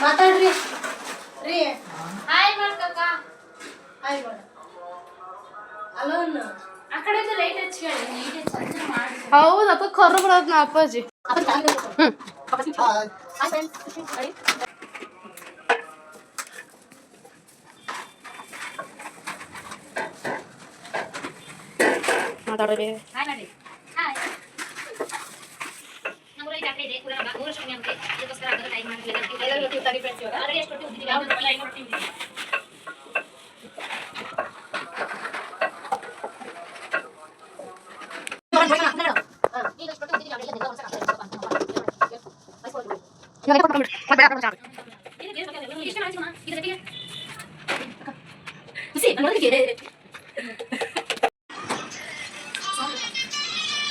ಮಾತಾಡ್ರಿ ರೀ. Hi ಮಾಡ್ಕಕ್ಕ. Hi ಮಾಡ. ಅಲೋನ್ ಆ ಕಡೆಯಿಂದ ಲೈಟ್ ಹಚ್ಕೊಳ್ಳಿ. ಲೈಟ್ ಹಚ್ಚಿ ಮಾಡಿ. ಹೌದು ಅಪ್ಪ ಕರ್ರು ಬರೋದು ನಾ ಅಪ್ಪಾಜಿ. ಮಾತಾಡ್ರಿ. ಹಾಯ್ ಮಾಡಿ. ಹಾಯ್. ನಮ್ಮೂರಲ್ಲಿ ಜಾತ್ರೆ ಇದೆ. ಊರಷ್ಟಮಿ ಅಂತೆ. ಇದಕ್ಕೋಸ್ಕರ ಅದರ ಟೈಮ್ ಮಾಡ್ತಿಲ್ಲ. ಎಲ್ಲರೂ ರೊಟ್ಟಿ ಉತ್ತಾರೆ ಫ್ರೆಂಡ್ಸ್ ಇವಾಗ. ಆಲ್ರೆಡಿ ಎಷ್ಟು ರೊಟ್ಟಿ ಉದ್ದಿದ್ದೀವಿ. ಯಾವುದು ರೊಟ್ಟಿ ರೊಟ್ಟಿ ಉದ್ದಿದ್ದೀವಿ.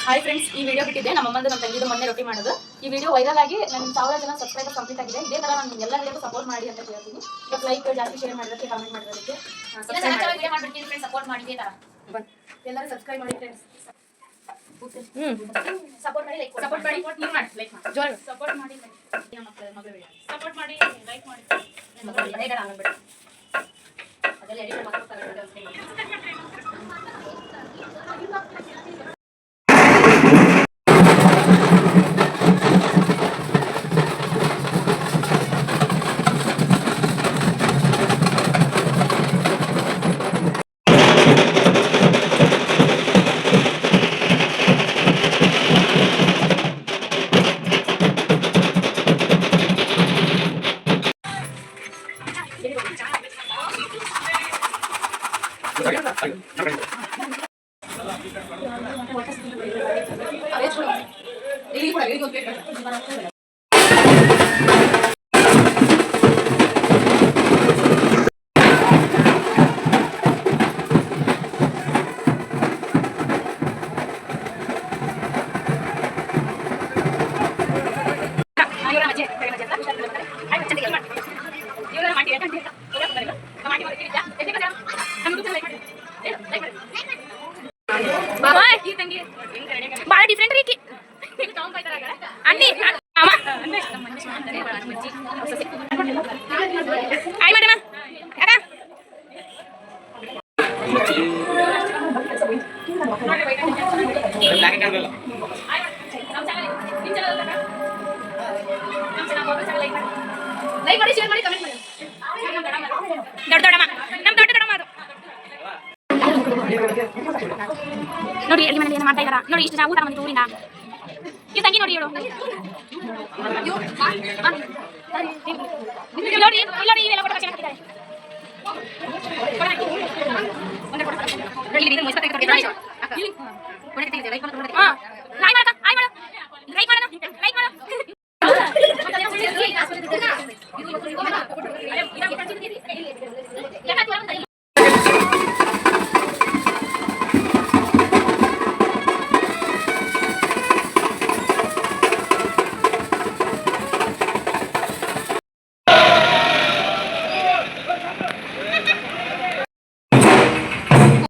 ಹಾಯ್ ಫ್ರೆಂಡ್ಸ್, ಈ ವಿಡಿಯೋ ಬಿಟ್ಟಿದ್ದೆ ನಮ್ಮ ಅಮ್ಮಂದು ನಮ್ಮ ತಂಗಿದು ಮೊನ್ನೆ ರೊಟ್ಟಿ ಮಾಡೋದು. ಈ ವಿಡಿಯೋ ವೈರಲ್ ಆಗಿ ನನ್ನ 1000 ಜನ ಸಬ್ಸ್ಕ್ರೈಬರ್ ಕಂಪ್ಲೀಟ್ ಆಗಿದೆ. ಇದೇ ತರ ನಾನು ಎಲ್ಲ ವಿಡಿಯೋಗೂ ಸಪೋರ್ಟ್ ಮಾಡಿ ಅಂತ ಹೇಳ್ತೀನಿ. ಇವತ್ತು ಲೈಕ್ ಜಾಸ್ತಿ ಶೇರ್ ಮಾಡೋದಕ್ಕೆ, ಕಮೆಂಟ್ ಮಾಡೋದಕ್ಕೆ ವಿಡಿಯೋ ಮಾಡ್ಬಿಡ್ತೀನಿ ಫ್ರೆಂಡ್ಸ್. ಸಪೋರ್ಟ್ ಮಾಡಿ ಇದೇ ತರ. ಎಲ್ಲರೂ ಸಬ್ಸ್ಕ್ರೈಬ್ ಮಾಡಿ ಫ್ರೆಂಡ್ಸ್. ಸಪೋರ್ಟ್ ಮಾಡಿ, ಲೈಕ್ ಸಪೋರ್ಟ್ ಮಾಡಿ, ನೀವು ಮಾಡಿ, ಲೈಕ್ ಮಾಡಿ, ಜೋರ್ ಸಪೋರ್ಟ್ ಮಾಡಿ. ನಮ್ಮ ಮಗಳು ವಿಡಿಯೋ ಸಪೋರ್ಟ್ ಮಾಡಿ, ಲೈಕ್ ಮಾಡಿ. ಎಡಿಟ್ ಆಗಲ್ಲ ಅದೆಲ್ಲ ಎಡಿಟ್ ಮಾಡ್ತಾರೆ. ಬಾಳ ಡಿಫ್ರೆಂಟ್ ರೀ ಅಣ್ಣಿ ಅಮ್ಮ ಆಯ್ ಮಾಡಮ್ಮ ಅಕ್ಕ ಲೈಕ್ ಮಾಡಿ, ಶೇರ್ ಮಾಡಿ, ಕಮೆಂಟ್ ಮಾಡಿ. ದೊಡ್ಡಮ್ಮ ನಮ್ಮ ದೊಡ್ಡ ದೊಡ್ಡಮ್ಮ ಅದು ನೋಡಿ. ಅಡುಗೆ ಮನೇಲಿ ಏನು ಮಾಡ್ತಾ ಇದ್ದಾರಾ ನೋಡಿ. ಇಷ್ಟು ಜನ ಊಟ ಬಂದಿತ್ತು ಊರಿಂದ. ಇವ್ ತಂಗಿ ನೋಡಿ, ಇವಳು ನೋಡಿ. ನೋಡಿ ಇವೆಲ್ಲ ಫೋಟೋ ಹಾಕಿದ್ದಾರೆ.